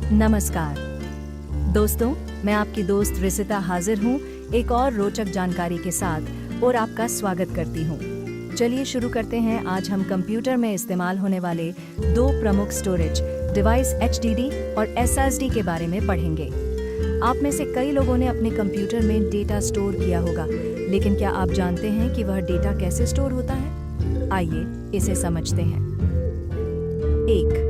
नमस्कार दोस्तों, मैं आपकी दोस्त रिसिता हाजिर हूँ एक और रोचक जानकारी के साथ और आपका स्वागत करती हूँ। चलिए शुरू करते हैं। आज हम कंप्यूटर में इस्तेमाल होने वाले दो प्रमुख स्टोरेज डिवाइस HDD और SSD के बारे में पढ़ेंगे। आप में से कई लोगों ने अपने कंप्यूटर में डेटा स्टोर किया होगा, लेकिन क्या आप जानते हैं कि वह डेटा कैसे स्टोर होता है? आइए इसे समझते हैं। 1.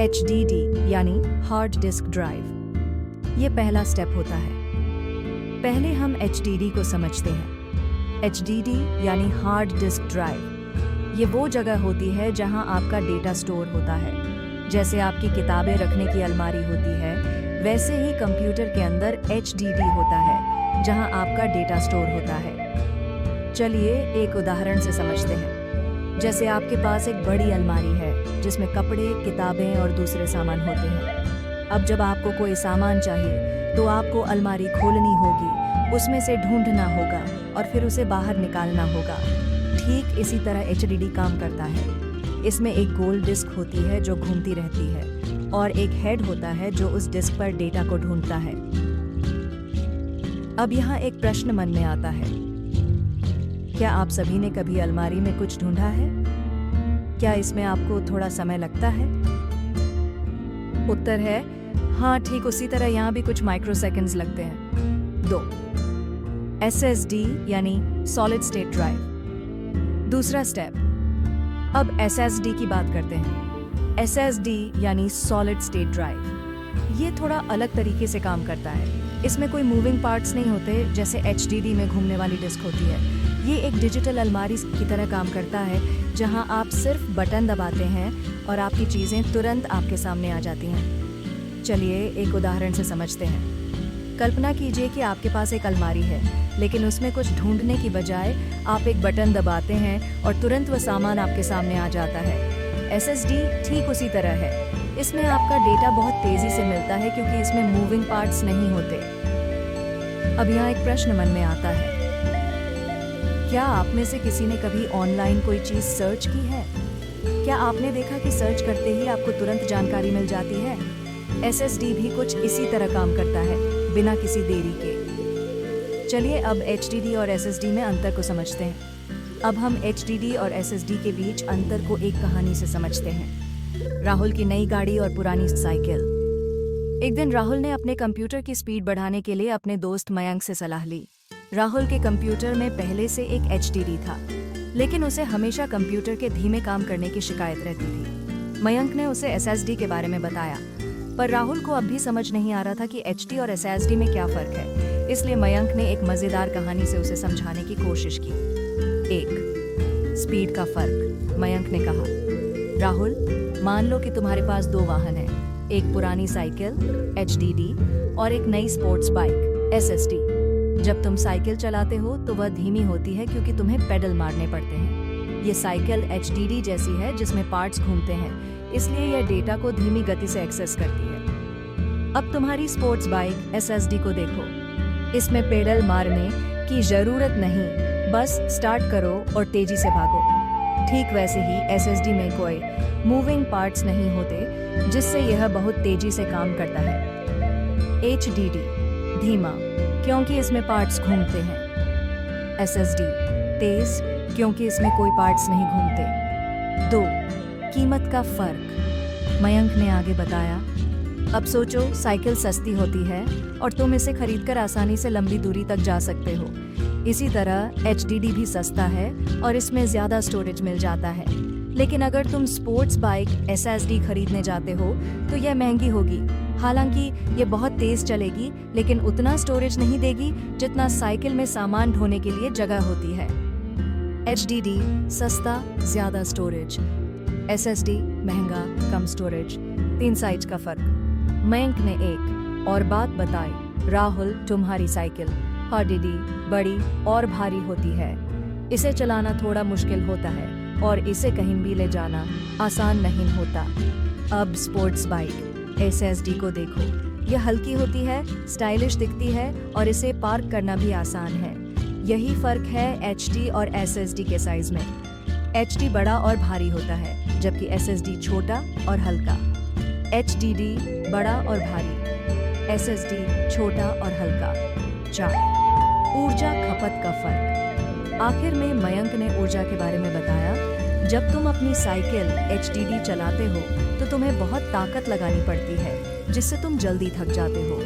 HDD यानी हार्ड डिस्क ड्राइव। ये पहला स्टेप होता है। पहले हम HDD को समझते हैं। HDD यानी हार्ड डिस्क ड्राइव। ये वो जगह होती है जहां आपका डेटा स्टोर होता है। जैसे आपकी किताबें रखने की अलमारी होती है, वैसे ही कंप्यूटर के अंदर HDD होता है जहां आपका डेटा स्टोर होता है। चलिए एक उदाहरण से समझते हैं। जैसे आपके पास एक बड़ी अलमारी है जिसमें कपड़े, किताबें और दूसरे सामान होते हैं। अब जब आपको कोई सामान चाहिए तो आपको अलमारी खोलनी होगी, उसमें से ढूंढना होगा और फिर उसे बाहर निकालना होगा। ठीक इसी तरह HDD काम करता है। इसमें एक गोल डिस्क होती है जो घूमती रहती है और एक हेड होता है जो उस डिस्क पर डेटा को ढूंढता है। अब यहाँ एक प्रश्न मन में आता है, क्या आप सभी ने कभी अलमारी में कुछ ढूंढा है? क्या इसमें आपको थोड़ा समय लगता है? उत्तर है हाँ, ठीक उसी तरह यहाँ भी कुछ माइक्रोसेकंड्स लगते हैं। 2. SSD यानी सॉलिड स्टेट ड्राइव। दूसरा स्टेप। अब SSD की बात करते हैं। SSD यानी सॉलिड स्टेट ड्राइव। ये थोड़ा अलग तरीके से काम करता है। इसमें कोई मूविंग पार्ट्स नहीं होते जैसे HDD में घूमने वाली डिस्क होती है। ये एक डिजिटल अलमारी की तरह काम करता है जहां आप सिर्फ बटन दबाते हैं और आपकी चीज़ें तुरंत आपके सामने आ जाती हैं। चलिए एक उदाहरण से समझते हैं। कल्पना कीजिए कि आपके पास एक अलमारी है, लेकिन उसमें कुछ ढूंढने की बजाय आप एक बटन दबाते हैं और तुरंत वह सामान आपके सामने आ जाता है। SSD ठीक उसी तरह है। इसमें आपका डेटा बहुत तेज़ी से मिलता है क्योंकि इसमें मूविंग पार्ट्स नहीं होते। अब यहाँ एक प्रश्न मन में आता है, क्या आप में से किसी ने कभी ऑनलाइन कोई चीज़ सर्च की है? क्या आपने देखा कि सर्च करते ही आपको तुरंत जानकारी मिल जाती है? SSD भी कुछ इसी तरह काम करता है, बिना किसी देरी के। चलिए अब HDD और SSD में अंतर को समझते हैं। अब हम HDD और SSD के बीच अंतर को एक कहानी से समझते हैं। राहुल की नई गाड़ी और पुरानी साइकिल। एक दिन राहुल ने अपने कंप्यूटर की स्पीड बढ़ाने के लिए अपने दोस्त मयंक से सलाह ली। राहुल के कंप्यूटर में पहले से एक HDD था, लेकिन उसे हमेशा कंप्यूटर के धीमे काम करने की शिकायत रहती थी। मयंक ने उसे SSD के बारे में बताया, पर राहुल को अब भी समझ नहीं आ रहा था कि HD और SSD में क्या फर्क है। इसलिए मयंक ने एक मजेदार कहानी से उसे समझाने की कोशिश की। 1. स्पीड का फर्क। मयंक ने कहा, राहुल, मान लो कि तुम्हारे पास दो वाहन हैं, एक पुरानी साइकिल HDD और एक नई स्पोर्ट्स बाइक SSD। जब तुम साइकिल चलाते हो तो वह धीमी होती है क्योंकि तुम्हें पेडल मारने पड़ते हैं। ये साइकिल HDD जैसी है जिसमें पार्ट्स घूमते हैं, इसलिए यह डेटा को धीमी गति से एक्सेस करती है। अब तुम्हारी स्पोर्ट्स बाइक SSD को देखो। इसमें पेडल मारने की जरूरत नहीं, बस स्टार्ट करो और तेजी से भागो। ठीक वैसे ही SSD में कोई मूविंग पार्ट्स नहीं होते, जिससे यह बहुत तेजी से काम करता है। HDD धीमा क्योंकि इसमें पार्ट्स घूमते हैं। SSD तेज क्योंकि इसमें कोई पार्ट्स नहीं घूमते। 2. कीमत का फर्क। मयंक ने आगे बताया, अब सोचो, साइकिल सस्ती होती है और तुम इसे खरीदकर आसानी से लंबी दूरी तक जा सकते हो। इसी तरह HDD भी सस्ता है और इसमें ज्यादा स्टोरेज मिल जाता है। लेकिन अगर तुम स्पोर्ट्स बाइक SSD खरीदने जाते हो तो यह महंगी होगी। हालांकि ये बहुत तेज चलेगी, लेकिन उतना स्टोरेज नहीं देगी जितना साइकिल में सामान ढोने के लिए जगह होती है। HDD सस्ता, ज्यादा स्टोरेज। SSD महंगा, कम स्टोरेज। 3 साइज का फर्क। मयंक ने एक और बात बताई, राहुल, तुम्हारी साइकिल HDD बड़ी और भारी होती है। इसे चलाना थोड़ा मुश्किल होता है और इसे कहीं भी ले जाना आसान नहीं होता। अब स्पोर्ट्स बाइक SSD को देखो, यह हल्की होती है, स्टाइलिश दिखती है और इसे पार्क करना भी आसान है। यही फर्क है HD और SSD के साइज में। HD बड़ा और भारी होता है, जबकि SSD छोटा और हल्का। HDD बड़ा और भारी, SSD छोटा और हल्का। 4. ऊर्जा खपत का फर्क। आखिर में मयंक ने ऊर्जा के बारे में बताया, जब तुम अपनी साइकिल HDD चलाते हो तो तुम्हें बहुत ताकत लगानी पड़ती है, जिससे तुम जल्दी थक जाते हो।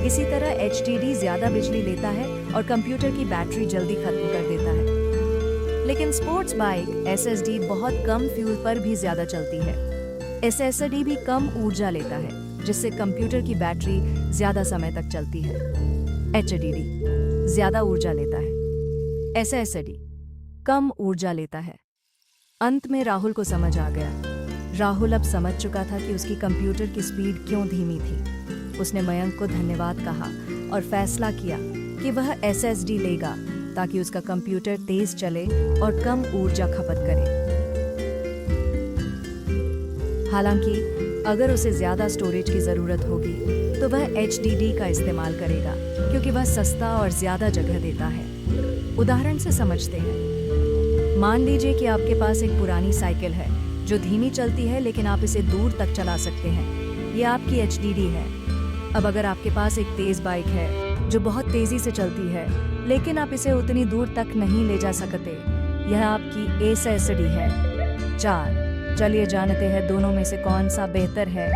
इसी तरह HDD ज्यादा बिजली लेता है और कंप्यूटर की बैटरी जल्दी खत्म कर देता है। लेकिन स्पोर्ट्स बाइक SSD बहुत कम फ्यूल पर भी ज्यादा चलती है। SSD भी कम ऊर्जा लेता है, जिससे कंप्यूटर की बैटरी ज्यादा समय तक चलती है। HDD ज्यादा ऊर्जा लेता है, SSD कम ऊर्जा लेता है। अंत में राहुल को समझ आ गया। राहुल अब समझ चुका था कि उसकी कंप्यूटर की स्पीड क्यों धीमी थी। उसने मयंक को धन्यवाद कहा और फैसला किया कि वह SSD लेगा ताकि उसका कंप्यूटर तेज चले और कम ऊर्जा खपत करे। हालांकि अगर उसे ज्यादा स्टोरेज की जरूरत होगी तो वह HDD का इस्तेमाल करेगा, क्योंकि वह सस्ता और ज्यादा जगह देता है। उदाहरण से समझते हैं। मान लीजिए कि आपके पास एक पुरानी साइकिल है जो धीमी चलती है, लेकिन आप इसे दूर तक चला सकते हैं। यह आपकी HDD है। अब अगर आपके पास एक तेज बाइक है जो बहुत तेजी से चलती है, लेकिन आप इसे उतनी दूर तक नहीं ले जा सकते, यह आपकी SSD है। 4. चलिए जानते हैं दोनों में से कौन सा बेहतर है।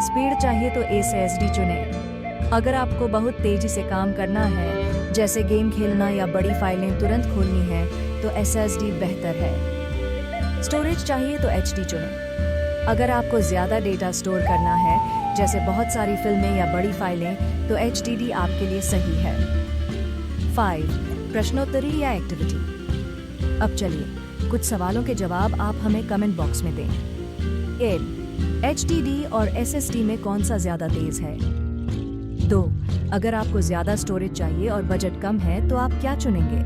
स्पीड चाहिए तो SSD चुनें। अगर आपको बहुत तेजी से काम करना है, जैसे गेम खेलना या बड़ी फाइलें तुरंत खोलनी है, तो SSD बेहतर है। स्टोरेज चाहिए तो HD चुनें। अगर आपको ज़्यादा डेटा स्टोर करना है, जैसे बहुत सारी फिल्में या बड़ी फाइलें, तो HDD आपके लिए सही है। 5. प्रश्नोत्तरी या एक्टिविटी। अब चलिए कुछ सवालों के जवाब आप हमें कमेंट बॉक्स में दें। HDD और SSD में कौन सा ज्यादा तेज है? 2. अगर आपको ज्यादा स्टोरेज चाहिए और बजट कम है तो आप क्या चुनेंगे?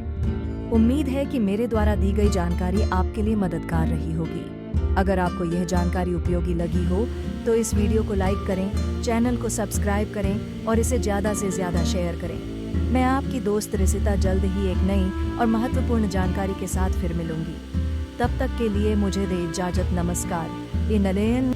उम्मीद है कि मेरे द्वारा दी गई जानकारी आपके लिए मददगार रही होगी। अगर आपको यह जानकारी उपयोगी लगी हो तो इस वीडियो को लाइक करें, चैनल को सब्सक्राइब करें और इसे ज्यादा से ज्यादा शेयर करें। मैं आपकी दोस्त रिसिता जल्द ही एक नई और महत्वपूर्ण जानकारी के साथ फिर मिलूंगी। तब तक के लिए मुझे दे इजाजत। नमस्कार। ये नलेन